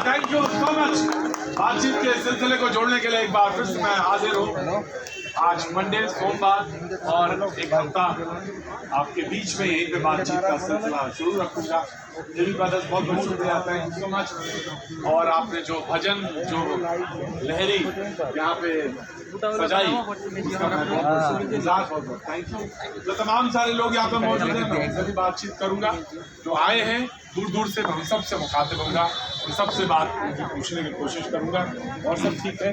Thank you so much. बातचीत के सिलसिले को जोड़ने के लिए एक बार फिर से मैं हाजिर हूँ। आज मंडे, सोमवार और एक हफ्ता आपके बीच में यहीं पे बातचीत का सिलसिला शुरू रखूंगा। देवी ब्रदर्स बहुत बहुत शुक्रिया, थैंक यू सो मच। और आपने जो भजन, जो लहरी यहाँ पे सजाई, उसका मैं बहुत बहुत थैंक यू। जो तमाम सारे लोग यहाँ पे मौजूद हैं, मैं उनसे भी बातचीत करूंगा। जो आए हैं दूर दूर से, मैं सबसे मुखातिब होऊंगा, सबसे बात पूछने की कोशिश करूंगा। और सब ठीक है,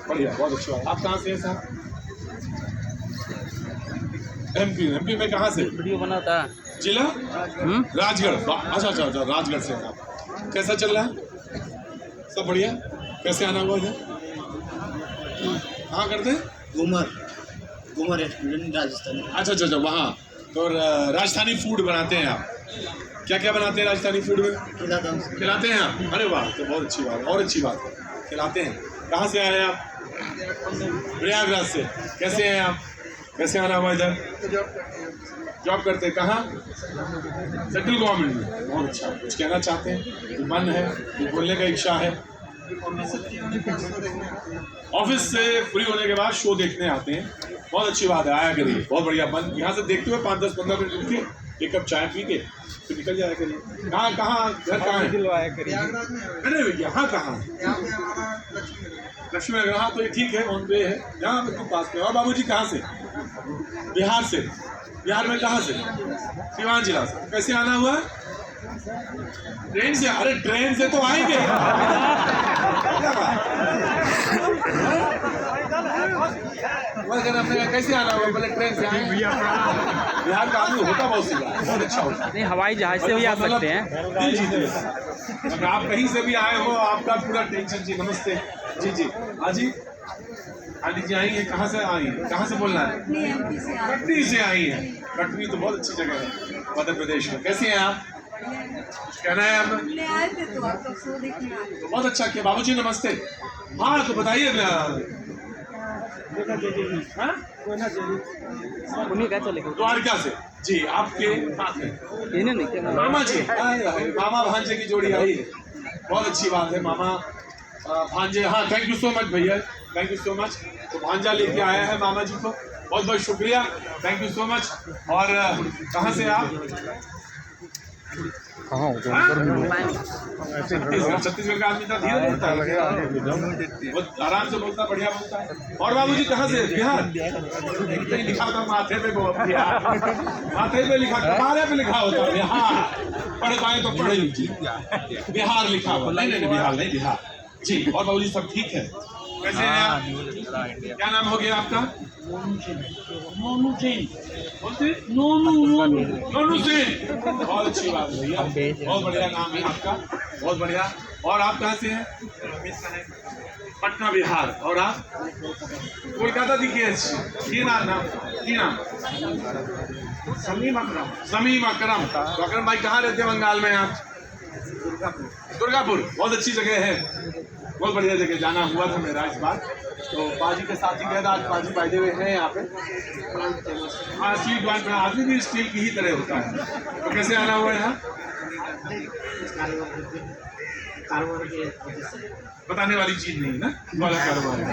बढ़िया, बहुत अच्छी बात। आप कहाँ से हैं साहब? एमपी में कहाँ से? वीडियो बनाता है। जिला राजगढ़। अच्छा, राजगढ़ से आप। कैसा चल रहा है? सब बढ़िया। कैसे आना हुआ इधर? कहाँ करते हैं? घूमर रेस्टोरेंट राजस्थानी। अच्छा, वहाँ तो राजस्थानी फूड बनाते हैं आप। क्या क्या बनाते हैं राजस्थानी फूड में? खिलाते हैं आप? अरे वाह, तो बहुत अच्छी बात, और अच्छी बात है, खिलाते हैं। कहाँ से आए हैं आप? प्रयागराज से। कैसे हैं आप? कैसे आना हुआ इधर? जॉब करते हैं। कहाँ? सेंट्रल गवर्नमेंट में। बहुत अच्छा। कुछ कहना चाहते हैं? तो मन है, तो बोलने का इच्छा है? ऑफिस से फ्री होने के बाद शो देखने आते हैं, बहुत अच्छी बात है, आया करिए, बहुत बढ़िया। मन यहाँ से देखते हुए 5-10-15 मिनट रुक के एक कप चाय पी के फिर निकल जाया करिए। कहाँ घर कहाँ है? अरे यहाँ कहाँ? लक्ष्मी नगर। हाँ, तो ये ठीक है, ऑन वे है, यहाँ बिल्कुल पास में। और बाबूजी कहाँ से? बिहार से। बिहार में कहाँ से? सीवान जिला से। कैसे आना हुआ? ट्रेन से। अरे ट्रेन से तो आएंगे। कैसे आना हुआ? पहले ट्रेन से आए। बिहार का आदमी होता बहुत सीधा, बहुत अच्छा होता है। नहीं, हवाई जहाज से भी आ सकते हैं। दिल जीत ले। अगर आप कहीं से भी आए हो, आपका पूरा टेंशन। जी नमस्ते। जी हाँ जी, आंटी जी आई हैं। कहाँ से आई हैं? कहाँ से बोलना है? कटनी से आई हैं। कटनी तो बहुत अच्छी जगह है मध्य प्रदेश में। कैसे हैं आप? कहना है आप? तो बहुत अच्छा किया। बाबूजी नमस्ते। हाँ, तो बताइए। द्वारका से। जी, आपके साथ है मामा जी। मामा भांजे की जोड़ी आई है, बहुत अच्छी बात है। मामा भांजे। हाँ, थैंक यू सो मच भैया, थैंक यू सो मच। तो भांजा लेके आया है मामा जी को, बहुत बहुत शुक्रिया, थैंक यू सो मच। और कहाँ से आप? छत्तीसगढ़ का आदमी था, धीरे बोलता है, बहुत आराम से बोलता, बढ़िया बोलता है। और बाबूजी कहाँ से? बिहार। लिखा था माथे पे, बिहार माथे पे लिखा, कपारे पे लिखा होता है बिहार। पढ़ पाए तो पढ़े लीजिए, बिहार लिखा हुआ। नहीं, बिहार नहीं, बिहार। जी। और बाबूजी सब ठीक है? कैसे हैं आप? क्या नाम हो गया आपका? नोनू सेन। नोनू सेन, बहुत अच्छी बात है भैया, बहुत बढ़िया नाम है आपका, बहुत बढ़िया। और आप कहाँ से हैं? पटना बिहार। और आप? कोलकाता दिखिए। की नाम? समीम अकरम। तो अकरम भाई कहाँ रहते हैं बंगाल में आप? दुर्गापुर। बहुत अच्छी जगह है, बहुत बढ़िया जगह। जाना हुआ था मेरा इस बार, तो बाजी के साथ ही गया था। आज बाजी फायदे हुए हैं यहाँ पे। हाँ, स्टील प्लांट में आदमी भी स्टील की ही तरह होता है। तो कैसे आना हुआ यहाँ? बताने वाली चीज नहीं है ना, वाला कारोबार है।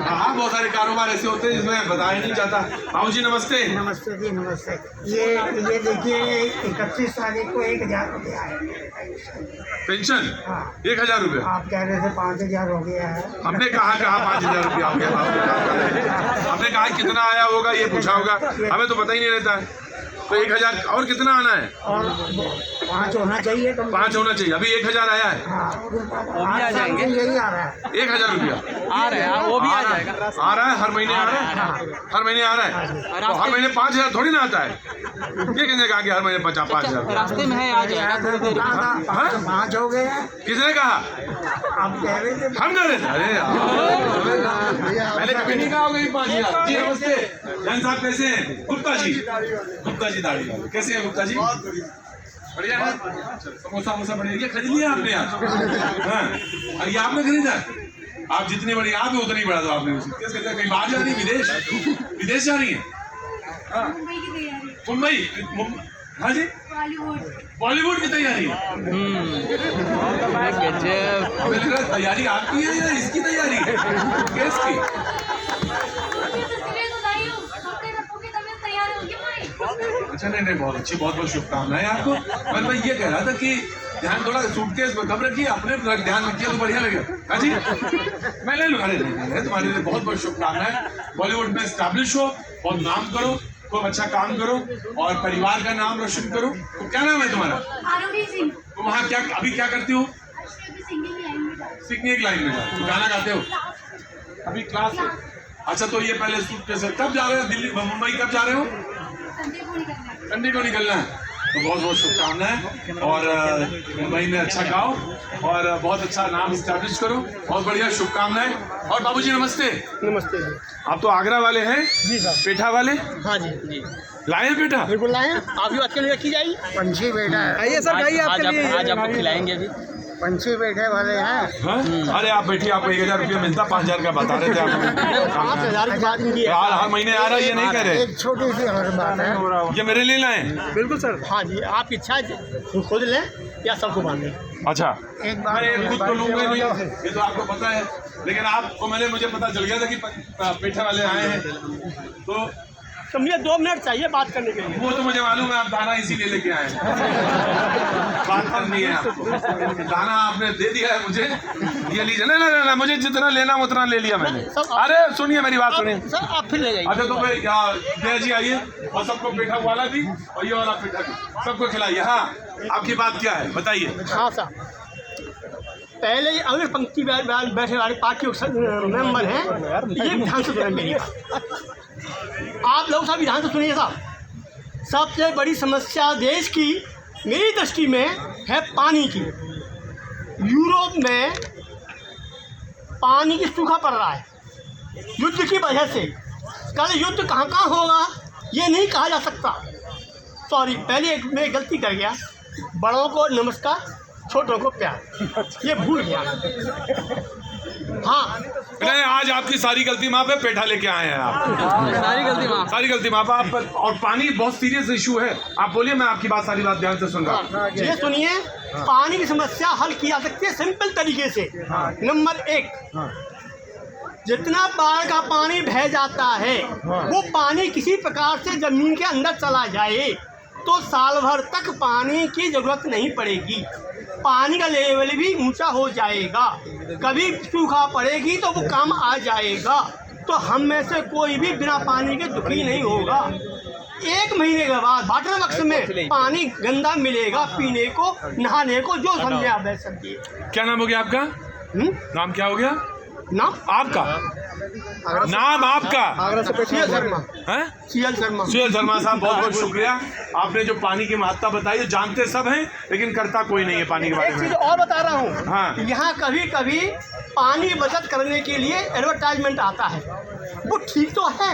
हाँ, बहुत सारे कारोबार ऐसे होते हैं जिसमें बताया नहीं जाता। बाबू जी नमस्ते। नमस्ते जी, नमस्ते। ये देखिए, 31 तारीख को 1000 रुपया है पेंशन। हाँ। 1000 रुपये? आप कह रहे थे 5000 हो गया है। हमने कहा 5000 रुपया हो गया? हमने कहा कितना आया होगा ये पूछा होगा, हमें तो पता ही नहीं रहता है। तो 1000 और कितना आना है? और 5 होना चाहिए। तो 5 होना चाहिए। अभी 1000 आया है। वो भी आ जाएंगे। यही आ रहा है 1000 रुपया आ रहा है, वो भी आ जाएगा। आ रहा है, हर महीने आ रहा है, हर महीने आ रहा है। तो हर महीने 5000 थोड़ी ना आता है। ये किसने कहा कि हर महीने 50,000? रास्ते में है, आ जाएगा थोड़ी देर। 5 हो गए हैं। किसने कहा? आप कह रहे थे। हम कह रहे थे। अरे पहले कभी नहीं कहा होगा 5000। जी नमस्ते। जैन साहब कैसे हैं? गुप्ता जी दाढ़ी वाले। कैसे हैं गुप्ता जी? बढ़िया है। समोसा बढ़िया खरीद लिया आपने आज? हाँ, और ये आपने खरीदा? आप जितने बड़ी आप है उतनी बड़ा तो आपने। कहीं बाहर जा रही विदेश जा रही है? मुंबई। हाँ जी, बॉलीवुड की तैयारी? गजब। हमें लग रहा है तैयारी आपकी है या इसकी तैयारी है? किसकी? अच्छा, नहीं बहुत अच्छी, बहुत बहुत शुभकामनाएं आपको। मैं ये कह रहा था कि ध्यान थोड़ा सूटकेस में कब रखिए, अपने ध्यान रखिए तो बढ़िया लगेगा। हाँ जी, मैं ले लूँ। अरे नहीं, तुम्हारे लिए बहुत बहुत शुभकामनाएं। बॉलीवुड में स्टैब्लिश हो, बहुत नाम करो, खूब अच्छा काम करो और परिवार का नाम रोशन करो। तो क्या नाम है तुम्हारा? आरोही सिंह। तो वहाँ क्या अभी क्या करती हो? सिंगिंग लाइन में जाओ, गाना गाते हो अभी क्लास है? अच्छा, तो ये पहले सूटकेस है। कब जा रहे हो दिल्ली, मुंबई कब जा रहे हो? संडे को निकलना है। तो बहुत बहुत शुभकामनाएं और मुंबई में अच्छा गाओ और बहुत अच्छा नाम स्टैब्लिश करो। बहुत बढ़िया, शुभकामनाएं। और बाबूजी नमस्ते। नमस्ते जी। आप तो आगरा वाले हैं? जी सर। पेठा वाले? हाँ जी जी। लाए पेठा? बिल्कुल लाए हैं। आप भी बात के लिए रखी जाएगी। पंछी बैठा है, आइए सर, खाइए आपके लिए। आज आपको खिलाएंगे अभी। पंछी बैठे वाले हैं। हाँ? अरे आप बैठिए, आपको 1000 रुपया मिलता, 5000 का बता रहे थे आप। 5000 की बात नहीं है। हर महीने आ रहा है, ये नहीं कह रहे। एक छोटी सी और बात है, ये मेरे लिए लाए? बिल्कुल सर। हाँ जी, आपकी इच्छा है खुद लें या सबको बांधें। अच्छा, एक बात मैं खुद तो लूंगा नहीं, ये तो आपको पता है। लेकिन आपको मुझे पता चल गया था कि पेठा वाले आए हैं, तो समझिए 2 मिनट चाहिए बात करने के लिए। वो तो मुझे मालूम है, आप दाना इसीलिए लेके आए हैं। बात करनी है आपको। दाना आपने दे दिया है मुझे, ये लीजिए। ना, मुझे जितना लेना उतना ले लिया मैंने। अरे सुनिए, मेरी बात सुनिए सर, आप फिर ले जाइए। अच्छा, तो भाई जय जी आइए और सबको पेठा वाला भी और ये वाला पेठा भी सबको खिलाइए। हाँ, आपकी बात क्या है बताइए। हाँ सर, पहले ही अगर पंक्ति बैठे वाले पार्टी मेंबर हैं, ये ध्यान से सुनें मेरी बात। आप लोग सब ध्यान से सुनिए साहब। सबसे बड़ी समस्या देश की मेरी दृष्टि में है पानी की। यूरोप में पानी की सूखा पड़ रहा है युद्ध की वजह से। कल युद्ध कहाँ कहाँ होगा ये नहीं कहा जा सकता। सॉरी, पहले एक मैं गलती कर गया। बड़ों को नमस्कार, छोटों को प्यार, ये भूल गया। हाँ, नहीं, आज आपकी सारी गलती माफ है, पेठा लेके आए हैं आप। सारी गलती माफ। सारी गलती माफ आप। और पानी बहुत सीरियस इशू है। आप बोलिए, मैं आपकी बात सारी बात ध्यान से सुन रहा हूँ। ये सुनिए, पानी की समस्या हल की जा सकती है सिंपल तरीके से। नंबर 1, जितना बाढ़ का पानी बह जाता है वो पानी किसी प्रकार से जमीन के अंदर चला जाए तो साल भर तक पानी की जरूरत नहीं पड़ेगी। पानी का लेवल भी ऊंचा हो जाएगा। कभी सूखा पड़ेगी तो वो काम आ जाएगा। तो हम में से कोई भी बिना पानी के दुखी नहीं होगा। 1 महीने के बाद वाटर वर्क्स में पानी गंदा मिलेगा पीने को, नहाने को, जो समझे आप वैसे समझिए। क्या नाम हो गया आपका? नाम क्या हो गया? नाम आपका नाम आपका? आगरा से सीएल शर्मा। हैं? सीएल शर्मा। सुहेल शर्मा साहब, बहुत बहुत शुक्रिया। आपने जो पानी की महत्ता बताई, जानते सब हैं लेकिन करता कोई नहीं है पानी के बारे एक चीज में। और बता रहा हूँ। हाँ। यहाँ कभी कभी पानी बचत करने के लिए एडवर्टाइजमेंट आता है, वो ठीक तो है,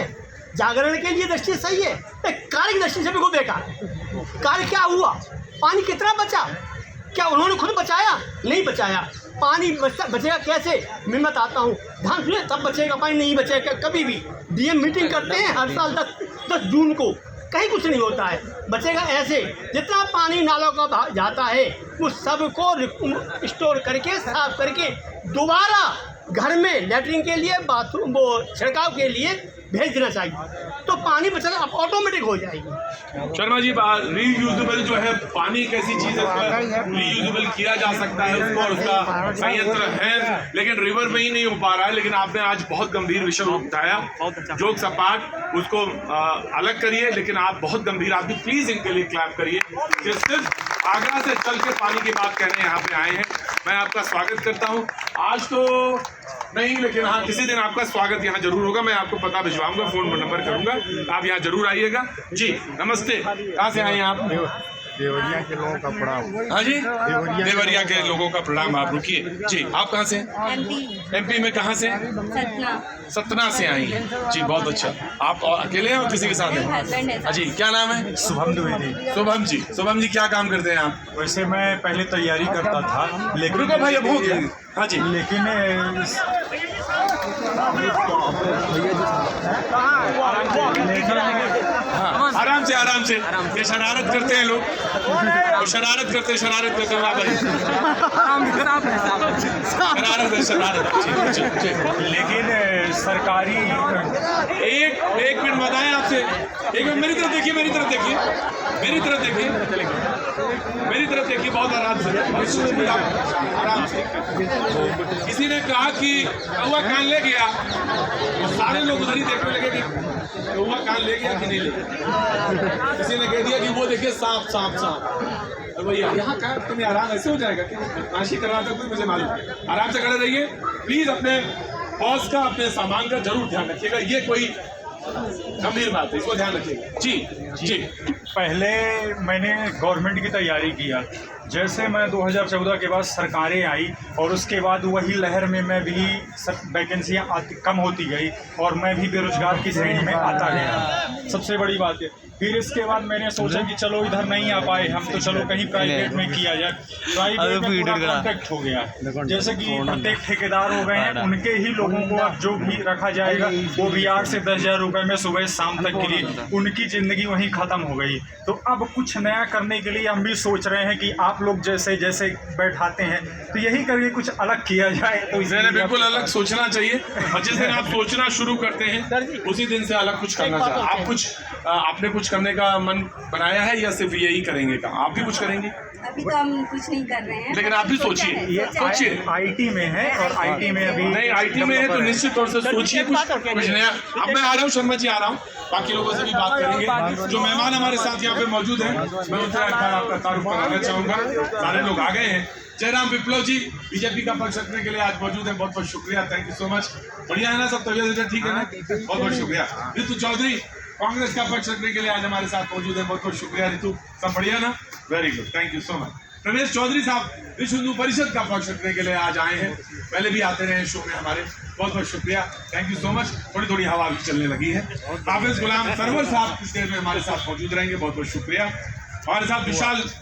जागरण के लिए दृष्टि सही है, कार्य की दृष्टि से भी वो बेकार है। कार्य क्या हुआ? पानी कितना बचा? क्या उन्होंने खुद बचाया? नहीं बचाया। पानी बचेगा कैसे? मैं बताता हूँ, ध्यान सुनिए, तब बचेगा पानी, नहीं बचेगा कभी भी। डीएम मीटिंग करते हैं हर साल 10 जून को, कहीं कुछ नहीं होता है। बचेगा ऐसे, जितना पानी नालों का जाता है वो सबको स्टोर करके, साफ करके, दोबारा घर में लैट्रिन के लिए, बाथरूम, वो छिड़काव के लिए भेज देना चाहिए, तो पानी बचत अब ऑटोमेटिक हो जाएगी। शर्मा जी, रीयूजेबल जो है पानी एक ऐसी चीज है, रीयूजेबल किया जा सकता है उसको, और उसका संयंत्र है, लेकिन रिवर में ही नहीं हो पा रहा है। लेकिन आपने आज बहुत गंभीर विषय उठाया, जोक सपाट, उसको अलग करिए, लेकिन आप बहुत गंभीर आदमी, प्लीज इनके लिए क्लैप करिए। सिर्फ आगरा से चल के पानी की बात करने यहाँ पे आए हैं। मैं आपका स्वागत करता हूँ। आज तो नहीं, लेकिन हाँ, किसी दिन आपका स्वागत यहाँ जरूर होगा। मैं आपको पता भिजवाऊंगा, फोन नंबर करूंगा, आप यहाँ जरूर आइएगा। जी नमस्ते, कहाँ से आए हैं आप? देवरिया के लोगों का प्रणाम। हाँ जी, देवरिया के लोगों का प्रणाम। आप रुकिए जी, आप कहाँ से? एमपी में कहाँ से? सतना से आई हैं जी, बहुत अच्छा। आप अकेले हैं और किसी के साथ हैं? हाँ जी, क्या नाम है? शुभम द्विवेदी। शुभम जी, शुभम जी क्या काम करते हैं आप? वैसे मैं पहले तैयारी करता था, लेकिन रुको भाई, अब हो गया। हाँ जी, लेकिन हाँ, आराम आराम से। ये शरारत करते हैं लोग, तो शरारत करते हैं वाह भाई, शरारत है। लेकिन सरकारी एक मिनट बताएं आपसे, एक मिनट मेरी तरफ देखिए, मेरी तरफ देखिए, बहुत आराम से, आराम से। किसी ने कहा कि कौवा कान ले गया, तो सारे लोग उधर ही देखने लगे कि कौवा कान ले गया कि नहीं ले गया। किसी ने कह दिया कि वो देखिए सांप। और भैया यहाँ का तुम्हें आराम ऐसे हो जाएगा कि नाशी करना था कोई, मुझे मालूम। आराम से खड़े रहिए प्लीज, अपने बॉस का, अपने सामान का जरूर ध्यान रखिएगा, ये कोई गंभीर बात है, इसको ध्यान रखिएगा। जी पहले मैंने गवर्नमेंट की तैयारी किया, जैसे मैं 2014 के बाद सरकारें आई और उसके बाद वही लहर में मैं भी वैकेंसियाँ कम होती गई और मैं भी बेरोजगार की श्रेणी में आता गया, सबसे बड़ी बात है। फिर इसके बाद मैंने सोचा कि चलो इधर नहीं आ पाए हम, तो चलो कहीं प्राइवेट में किया जाए। प्राइवेट में पूरा कॉन्टेक्ट हो गया, जैसे कि प्रत्येक ठेकेदार हो गए हैं, उनके ही लोगों को अब जो भी रखा जाएगा वो भी 8 से 10 हज़ार रुपये में सुबह शाम तक के लिए, उनकी ज़िंदगी वहीं ख़त्म हो गई। तो अब कुछ नया करने के लिए हम भी सोच रहे हैं कि आप लोग जैसे बैठाते हैं तो यही करके कुछ अलग किया जाए। तो इसलिए बिल्कुल अलग सोचना चाहिए, और जिस दिन आप सोचना शुरू करते हैं उसी दिन से अलग कुछ करना चाहिए। आप कुछ आपने कुछ करने का मन बनाया है या सिर्फ यही करेंगे काम? आप भी कुछ करेंगे? अभी तो हम कुछ नहीं कर रहे हैं, लेकिन आप भी सोचिए, IT में है और IT में अभी नहीं, IT में है तो निश्चित तौर से सोचिए कुछ नया। अब मैं आ रहा हूँ, शर्मा जी आ रहा हूँ, बाकी लोगों से भी बात करेंगे। जो मेहमान हमारे साथ यहाँ पे मौजूद हैं, मैं उनसे एक बार आपका तारुफ कराना चाहूँगा। सारे लोग आ गए हैं। जयराम विप्लव जी बीजेपी का पक्ष रखने के लिए आज मौजूद हैं, बहुत बहुत शुक्रिया, थैंक यू सो मच। बढ़िया है ना सब, तबियत ठीक है ना? बहुत बहुत शुक्रिया। ऋतु चौधरी कांग्रेस का पक्ष रखने के लिए आज हमारे साथ मौजूद है, बहुत बहुत शुक्रिया ऋतु, सब बढ़िया ना? Very good, thank you so much. प्रवेश चौधरी साहब विश्व हिंदू परिषद का पक्ष रखने के लिए आज आए हैं, पहले भी आते रहे शो में हमारे, बहुत बहुत शुक्रिया, थैंक यू सो मच। थोड़ी हवा भी चलने लगी है। हाफिज गुलाम सरवर साहब कुछ देर में हमारे साथ मौजूद रहेंगे, बहुत बहुत शुक्रिया। हमारे साथ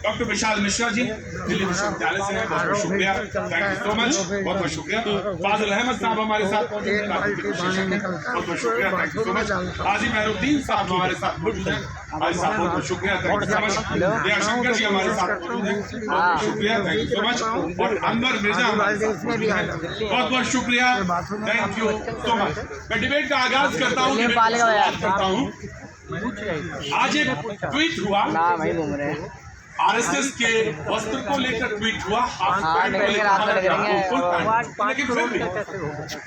डॉक्टर विशाल मिश्रा जी दिल्ली विश्वविद्यालय से हैं, बहुत बहुत शुक्रिया, थैंक यू सो मच, बहुत बहुत शुक्रिया। फाजिल अहमद साहब हमारे साथ मौजूद हैं, बहुत बहुत शुक्रिया, थैंक यू सो मच। हाजी मेहरुद्दीन साहब हमारे साथ मौजूद हैं, भाई साहब बहुत बहुत शुक्रिया, thank you so much. Dayashankar ji हमारे साथ मौजूद हैं, बहुत बहुत शुक्रिया, थैंक यू सो मच। और अनवर मिर्जा हमारे साथ मौजूद हैं, बहुत बहुत शुक्रिया, थैंक यू सो मच। मैं डिबेट का आगाज करता हूँ। आज एक ट्वीट हुआ, RSS के वस्त्र को लेकर ट्वीट हुआ, हाफ पैंट को लेकर फुल पैंट, लेकिन फिर भी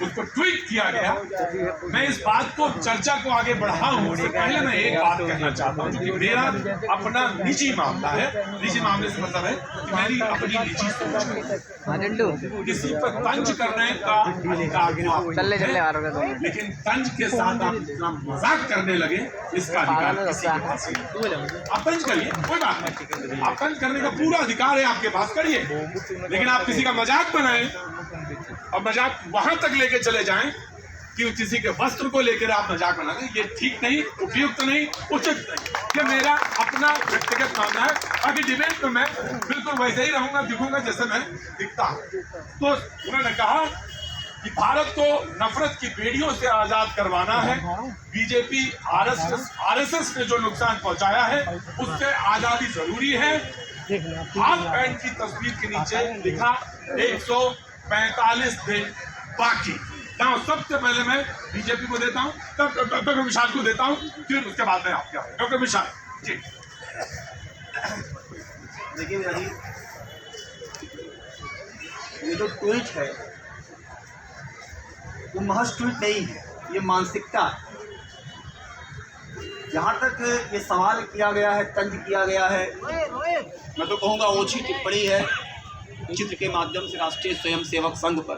उसको ट्वीट किया गया। मैं इस बात को, चर्चा को आगे बढ़ाऊं उससे पहले मैं एक बात कहना चाहता हूं, कि मेरा अपना निजी मामला है। निजी मामले से मतलब है कि मेरी अपनी निजी सोच है, किसी पर तंज करने का अधिकार है, लेकिन तंज के साथ आप इतना मजाक करने लगे, इसका अधिकार किसी के पास नहीं। आप तंज करिए, कोई बात नहीं, आप तंज करने का पूरा अधिकार है आपके पास, करिए, लेकिन आप किसी का मजाक बनाएं और मजाक वहां तक लेके चले जाएं कि किसी के वस्त्र को लेकर आप मजाक बना दें, ये ठीक नहीं, उपयुक्त नहीं, उचित नहीं। ये मेरा अपना व्यक्तिगत मानना है। बाकी डिबेट में मैं बिल्कुल वैसे ही रहूंगा, दिखूंगा जैसे मैं दिखता हूं। तो उन्होंने कहा कि भारत को नफरत की बेड़ियों से आजाद करवाना है, बीजेपी RSS ने जो नुकसान पहुंचाया है उससे आजादी जरूरी है। हाफ पैंट की तस्वीर के नीचे लिखा 145 दिन बाकी। सबसे पहले मैं बीजेपी को देता हूं, तब डॉक्टर विशाल को देता हूं, फिर उसके बाद में आपके डॉक्टर विशाल जी। देखिए भाई, ये जो ट्वीट है वो महज ट्वीट नहीं है, ये मानसिकता है। जहाँ तक ये सवाल किया गया है, तंज किया गया है, मैं तो कहूँगा ओछी टिप्पणी है चित्र के माध्यम से राष्ट्रीय स्वयंसेवक संघ पर।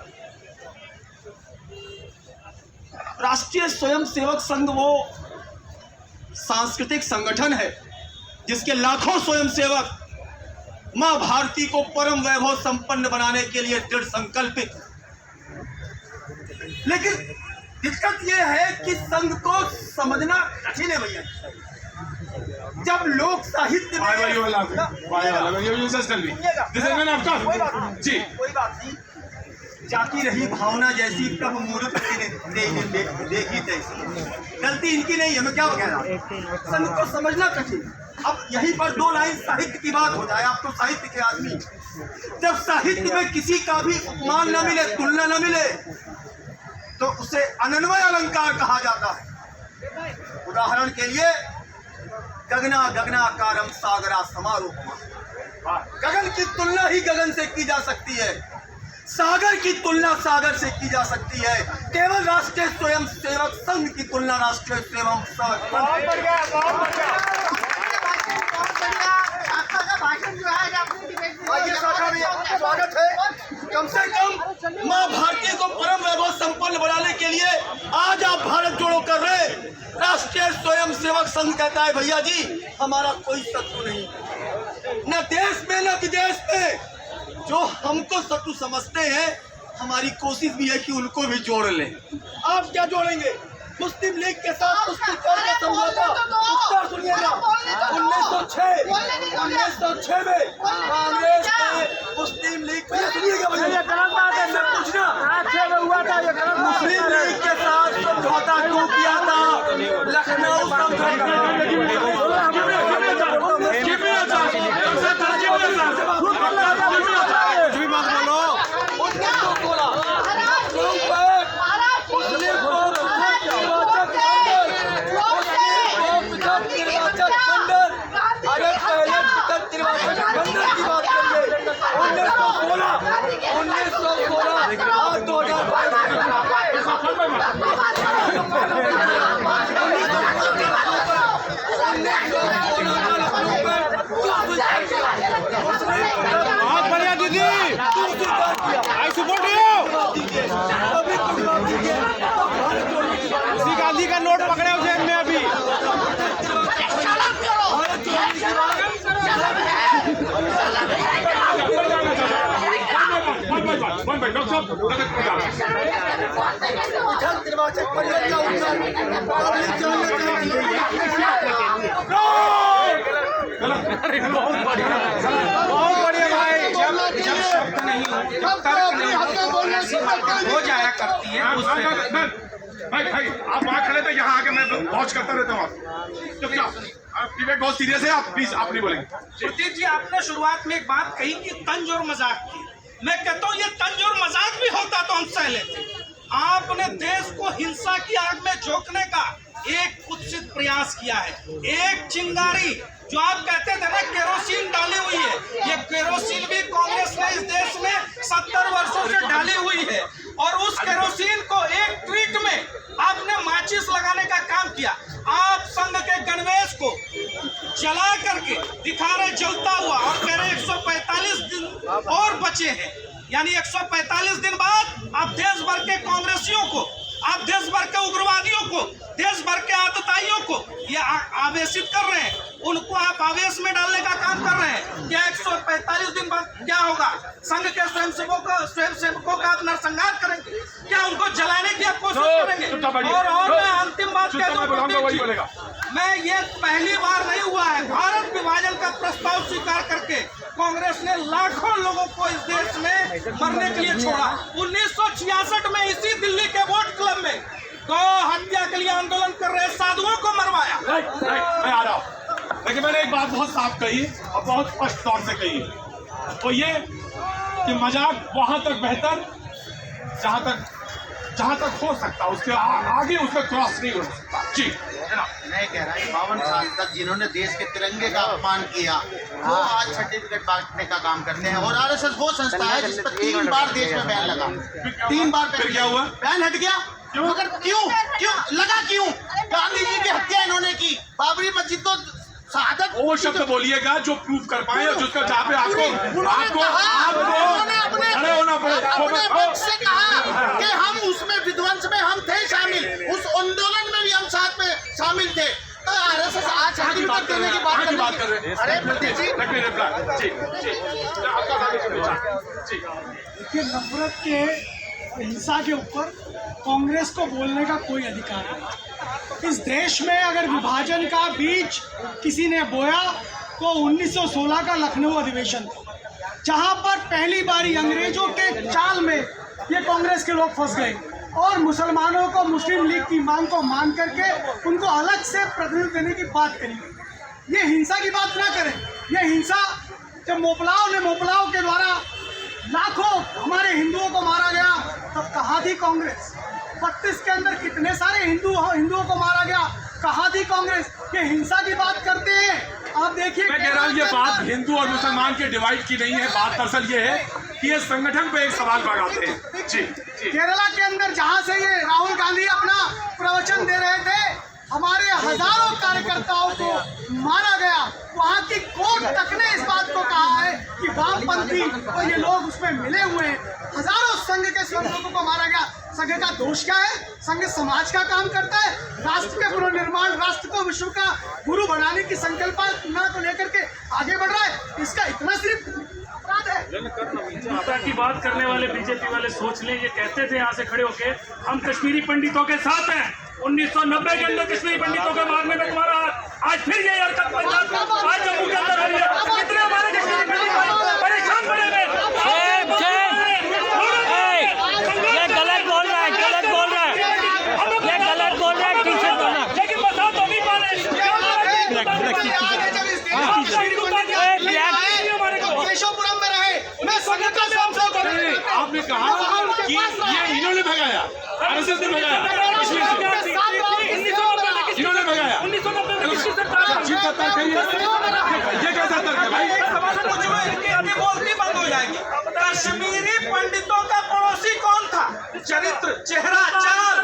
राष्ट्रीय स्वयंसेवक संघ वो सांस्कृतिक संगठन है जिसके लाखों स्वयंसेवक माँ भारती को परम वैभव संपन्न बनाने के लिए दृढ़ संकल्पित। लेकिन दिक्कत यह है कि संघ को समझना कठिन है भैया। जब लोक साहित्य में कोई बात नहीं, जाती रही भावना जैसी तब मूर्त देखी तैसी। गलती इनकी नहीं है, मैं क्या कह रहा हूँ, संघ को समझना कठिन। अब यहीं पर दो लाइन साहित्य की बात हो जाए, आप तो साहित्य के आदमी। जब साहित्य में किसी का भी मान न मिले, तुलना न मिले, तो उसे अनन्वय अलंकार कहा जाता है। उदाहरण के लिए गगना गगनाकारम सागरा समारोह। गगन की तुलना ही गगन से की जा सकती है, सागर की तुलना सागर से की जा सकती है, केवल राष्ट्रीय स्वयंसेवक संघ की तुलना राष्ट्रीय स्वयंसेवक स्वागत है। कम से कम माँ भारती को परम वैभव संपन्न बनाने के लिए आज आप भारत जोड़ो कर रहे। राष्ट्रीय स्वयंसेवक संघ कहता है भैया जी हमारा कोई शत्रु नहीं, न देश में न विदेश में। जो हमको शत्रु समझते हैं, हमारी कोशिश भी है कि उनको भी जोड़ लें। आप क्या जोड़ेंगे? मुस्लिम लीग के साथ मुस्लिम का समझौता। उत्तर सुनिएगा, 1906 में कांग्रेस ने मुस्लिम लीग में, सुनिएगा मुस्लिम लीग के साथ समझौता क्यों किया था? लखनऊ बहुत बढ़िया दीदी, आई सपोर्ट यू। उसी गांधी का नोट पकड़े हो जेब में अभी। बहुत बढ़िया भाई। जब शब्द नहीं हो जाया करती है भाई आप वहाँ खड़े थे, यहाँ आके मैं वॉच करता रहता हूँ। चुपचाप, डिबेट बहुत सीरियस है, आप प्लीज आप नहीं बोलेंगे। प्रतीक जी, आपने शुरुआत में एक बात कही कि तंज और मजाक की। मैं कहता हूँ ये तंज और मजाक भी होता तो हम सह लेते। आपने देश को हिंसा की आग में झोंकने का एक कुत्सित प्रयास किया है। एक चिंगारी जो आप कहते थे ना केरोसिन डाली हुई है, ये केरोसिन भी कांग्रेस ने इस देश में 70 वर्षों से डाली हुई है। और उस केरोसिन को एक ट्वीट में आपने माचिस लगाने का काम किया। आप संघ के गणवेश को जला करके दिखा रहे जलता हुआ और कह रहे 145 दिन और बचे हैं, यानी 145 दिन बाद आप देश भर के कांग्रेसियों को, आप देश भर के उग्रवादियों को, देश भर के आतताइयों को ये आवेशित कर रहे हैं। उनको आप आवेश में डालने का काम कर रहे हैं। क्या 145 दिन बाद क्या होगा? संघ के स्वयंसेवकों का आप नरसंहार करेंगे? क्या उनको जलाने की आप कोशिश करेंगे? और मैं अंतिम बात कह दूं, मैं ये पहली बार नहीं हुआ है, भारत विभाजन का प्रस्ताव स्वीकार करके कांग्रेस ने लाखों लोगों को इस देश में मरने के लिए छोड़ा। 1966 में इसी दिल्ली के वोट क्लब में गौ हत्या के लिए आंदोलन कर रहे साधुओं को मरवाया। मैं आ रहा हूँ, लेकिन मैंने एक बात बहुत साफ कही और बहुत स्पष्ट तौर से कही है, तो ये कि मजाक वहां तक बेहतर जहां तक हो सकता, उसके आगे उसका क्रॉस नहीं हो सकता। जी मैं कह रहा हूँ 52 साल तक जिन्होंने देश के तिरंगे का अपमान किया, वो आज सर्टिफिकेट बांटने का काम करते हैं। और आरएसएस वो संस्था है जिस पर 3 बार देश में बैन लगा, 3 बार फिर क्या हुआ? बैन हट गया। मगर क्यों लगा? क्यों? गांधी जी की हत्या इन्होंने की, बाबरी मस्जिद को शहादत। वो शब्द बोलिएगा जो प्रूव कर पाए और जिसका जहाँ पे आपको खड़े होना पड़े। अपने पक्ष से कहा कि हम उसमें विध्वंस में हम थे शामिल, उस आंदोलन में भी हम साथ में शामिल थे। तो आरएसएस आज सर्टिफिकेट देने की बात कर रहे हैं। अरे प्रतीक जी, देखिए, नफरत के हिंसा के ऊपर कांग्रेस को बोलने का कोई अधिकार नहीं। इस देश में अगर विभाजन का बीज किसी ने बोया तो 1916 का लखनऊ अधिवेशन था, जहां पर पहली बारी अंग्रेजों के चाल में ये कांग्रेस के लोग फंस गए और मुसलमानों को मुस्लिम लीग की मांग को मान करके उनको अलग से प्रतिनिधित्व देने की बात करी। ये हिंसा की बात ना करें। ये हिंसा जब मोपलाओं के द्वारा लाखों हमारे हिंदुओं को मारा गया तब कहाँ थी कांग्रेस? 32 के अंदर कितने सारे हिंदुओं को मारा गया, कहाँ थी कांग्रेस? ये हिंसा की बात करते हैं। आप देखिए, मैं कह रहा हूँ ये बात हिंदू और मुसलमान के डिवाइड की नहीं है, बात दरअसल ये है कि ये संगठन पे एक सवाल लगाते हैं। जी केरला के अंदर जहाँ से ये राहुल गांधी अपना प्रवचन दे रहे थे, हमारे हजारों कार्यकर्ताओं को मारा गया। वहाँ की कोर्ट तक ने इस बात को कहा है कि वामपंथी और ये लोग उसमें मिले हुए हैं। हजारों संघ के लोगों को मारा गया। संघ का दोष क्या है? संघ समाज का काम करता है, राष्ट्र के पुनर्निर्माण, राष्ट्र को विश्व का गुरु बनाने की संकल्पना को लेकर के आगे बढ़ रहा है। इसका इतना सिर्फ अपराध है। जनता की बात करने वाले बीजेपी वाले सोच लें, ये कहते थे यहाँ से खड़े होके हम कश्मीरी पंडितों के साथ हैं। 1990 के अंदर कश्मीरी पंडितों के मारने में तुम्हारा आज फिर ये हरकत आज जम्मू के अंदर हो रही है। कितने हमारे कश्मीरी पंडित भाई परेशान पड़े हुए। ये गलत बोल रहा है, गलत बोल रहा है, ये गलत बोल रहा है। टीचर बोलना, लेकिन बता तो नहीं पा रहे। केशवपुरम में रहे, मैं संघ का आपने कहा कि ये इन्होंने भगाया, आरएसएस ने भगाया, इन्होंने भगाया। 1990 ये कैसा तर्क है भाई? बोलती बंद हो जाएगी। कश्मीरी पंडितों का पड़ोसी कौन था? चरित्र, चेहरा, चाल।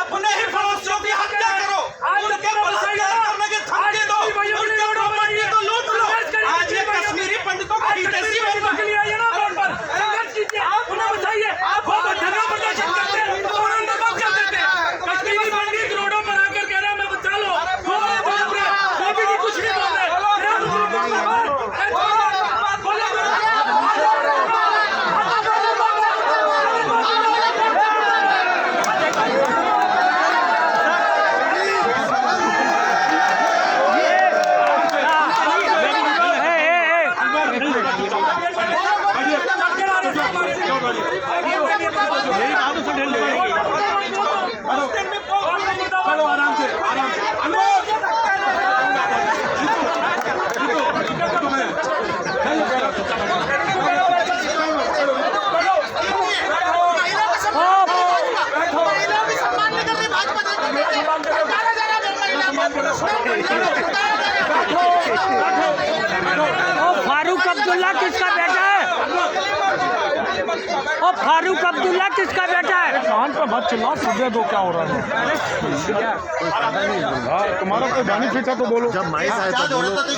अपने ही पड़ोसियों की हत्या करो, उनके बलात्कार करने के धमकी दो, उनके प्रॉपर्टी को लूट लो। आज ये कश्मीरी पंडितों को विदेशी उन्हें बताइए, आप धरना प्रदर्शन करते हैं तो उन्हें बंद कर देते हैं। कश्मीरी पंडित रोडों पर आकर कह रहे हैं मैं बचा लो, मोदी जी कुछ नहीं बोल रहे। आराम से, आराम से। फारूक अब्दुल्ला किसका बेटा है? ओ फारूक अब्दुल्ला किसका बेटा है? कान पे मत चिल्लाओ, सुबह दो क्या हो रहा है? तुम्हारा कोई बेनिफिट है तो बोलो। जब माइक आया हो रहा था तो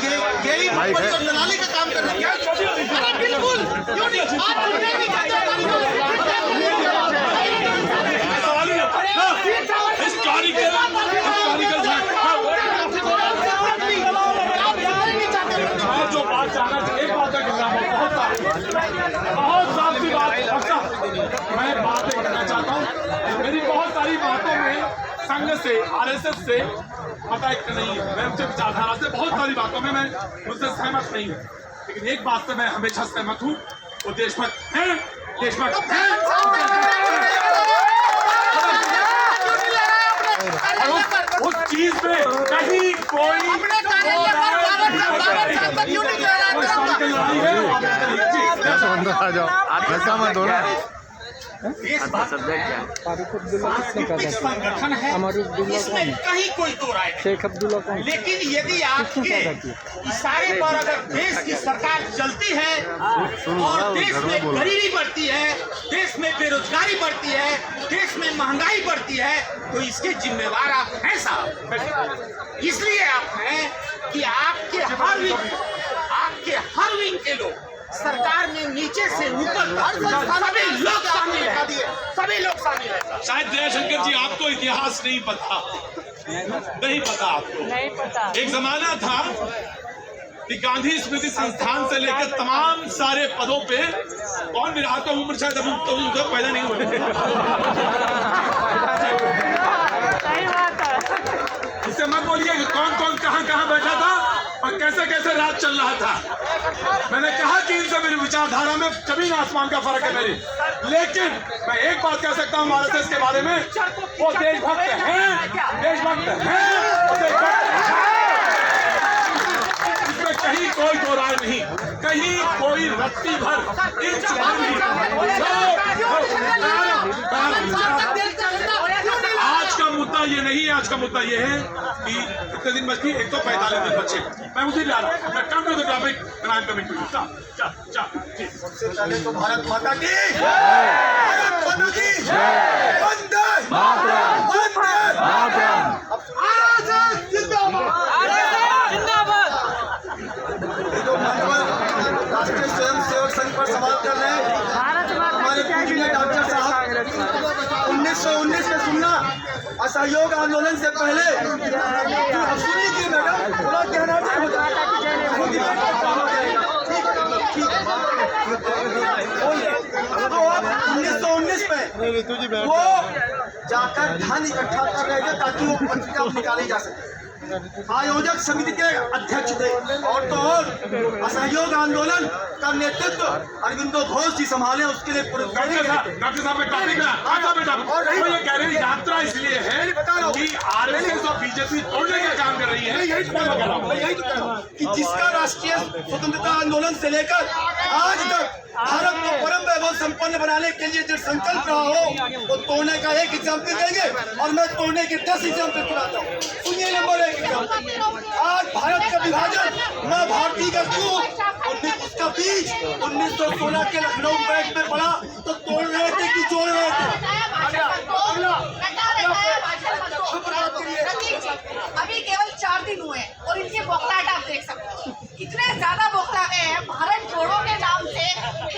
यही दलाली का काम कर रहे हैं। बिल्कुल जो बात चाहना चाहिए, एक बात का खिलाफ बहुत साफ सी बात। मैं बात करना चाहता हूँ, मेरी बहुत सारी बातों में संघ से, आरएसएस से मत नहीं है। मैं उनसे विचारधारा से बहुत सारी बातों में मैं उनसे सहमत नहीं हूँ, लेकिन एक बात से मैं हमेशा सहमत हूँ, वो देशभक्त हैं, देशभक्त हैं। उस चीज में कहीं कोई आ जाओ, ऐसा मत दो ना। संगठन है, इसमें कहीं कोई दो राय नहीं। शेख अब्दुल्ला कौन? लेकिन यदि आपके इशारे पर अगर देश की सरकार चलती है और देश में गरीबी बढ़ती है, देश में बेरोजगारी बढ़ती है, देश में महंगाई बढ़ती है, तो इसके जिम्मेवार आप हैं साहब। इसलिए आप हैं कि आपके हर विंग के लोग सरकार में नीचे से ऊपर सभी लोग शामिल हैं, सभी लोग शामिल हैं। शायद दयाशंकर जी आपको इतिहास नहीं पता, नहीं पता आपको। नहीं पता। एक जमाना था कि गांधी स्मृति संस्थान से लेकर तमाम सारे पदों पे कौन भी रहा, तो उम्र शायद अभी पैदा नहीं हुए। इससे मत बोलिए कौन कौन कहाँ कहाँ बैठा था। और कैसे कैसे राज चल रहा था। मैंने कहा कि इनसे मेरी विचारधारा में जमीन आसमान का फर्क है मेरी, लेकिन मैं एक बात कह सकता हूँ आरएसएस के बारे में, वो देशभक्त हैं, देशभक्त हैं। इसमें कहीं कोई दो राय नहीं, कहीं कोई रत्ती भर इंच भर नहीं। आज का मुद्दा ये नहीं है, आज का मुद्दा ये है कि कितने दिन बची, 145 दिन बचे। मैं उसी ला रहा हूँ, मैं come to the topic crime committee. सबसे पहले तो भारत माता की, भारत माता की वंदे मातरम, वंदे मातरम। आजाद जिंदाबाद। जो मानव राष्ट्रीय स्वयंसेवक संघ पर सवाल कर रहे हैं, हमारे पूजनीय डॉक्टर साहब 1919 में सुनना असहयोग आंदोलन से पहले सुनी थी मैडम, थोड़ा कहना तो अब 1919 में वो जाकर धन इकट्ठा कर रहे थे ताकि वो पत्रिका निकाली जा सके। आयोजक समिति के अध्यक्ष थे, और तो और असहयोग आंदोलन का नेतृत्व अरविंदो घोष जी संभाले, उसके लिए डॉक्टर साहब में टॉपिक और ये कह रहे हैं यात्रा इसलिए है कि आरएसएस और बीजेपी तोड़ने का काम कर रही है। यही तो कह रहा हूं कि जिसका राष्ट्रीय स्वतंत्रता आंदोलन से लेकर आज तक भारत को परम वैभव संपन्न बनाने के लिए जो संकल्प रहा हो, वो तोड़ने का एक एग्जाम्पल देंगे और मैं तोड़ने के 10 एग्जाम्पल सुनाता हूँ। सुनिए नंबर 1 एग्जाम्पल, आज भारत का विभाजन माँ भारती का दूध उसका बीज 1916 के लखनऊ बैंक में पड़ा तो तोड़ रहे थे कि जोड़ रहे थे? अभी केवल 4 दिन हुए और इनके बौखलाहट आप देख सकते हो, इतने ज्यादा बौखला गए हैं। भारत जोड़ो के नाम से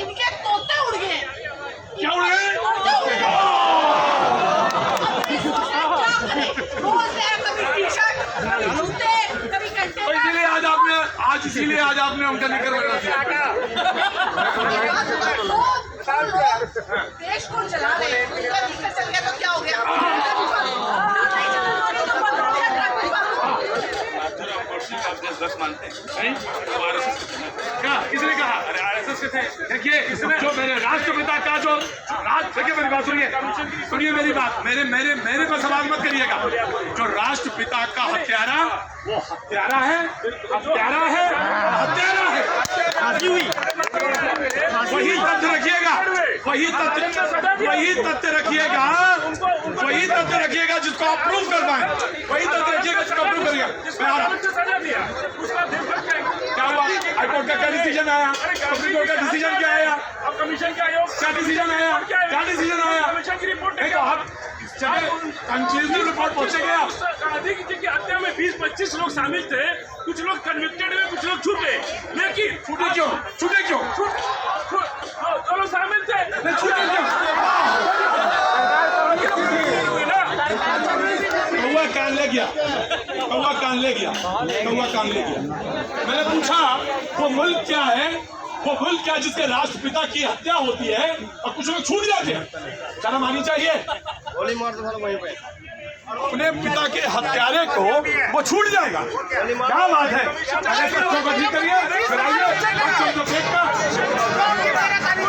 इनके तोते उड़ गए। क्या उड़ गए? कभी टी शर्ट, कभी जूते, कभी कंटेनर। इसीलिए आज आपने उनका निकर बना दिया। देश को चला रहे हैं, उनका निकर चल गया तो क्या हो गया? मानते हैं क्या? किसने कहा? अरे आरएसएस के थे। देखिए जो मेरे राष्ट्रपिता का जो देखिए मेरी बात सुनिए मेरी बात, मेरे पर सवाल मत करिएगा। जो राष्ट्रपिता का हत्यारा वो हत्यारा है, हत्यारा है, हत्यारा है। वही तथ्य रखिएगा, वही तथ्य रखिएगा जिसको आप प्रूव कर पाए, वही तथ्य रखिएगा जिसको प्रूव करिएगा। क्या हुआ? हाईकोर्ट का क्या डिसीजन आया? सुप्रीम कोर्ट का डिसीजन क्या आया? कमीशन क्या डिसीजन आया? क्या डिसीजन आया? कमीशन की रिपोर्ट कंक्लूसिव रिपोर्ट पहुंचेंगे आप। गांधी जी की हत्या में 20-25 लोग शामिल थे, कुछ लोग कन्विक्टेड हुए, कुछ लोग छूटे, लेकिन छूटे क्यों? दोनों शामिल थे, छूटे क्यों? कौवा कान ले गया। मैंने पूछा वो मुल्क क्या है, वो मुल्क क्या जिसके राष्ट्रपिता की हत्या होती है और कुछ लोग छूट जाते हैं? शर्म आनी चाहिए। अपने पिता के हत्यारे को वो छूट जाएगा, क्या बात है? बच्चों को ठीक करिए।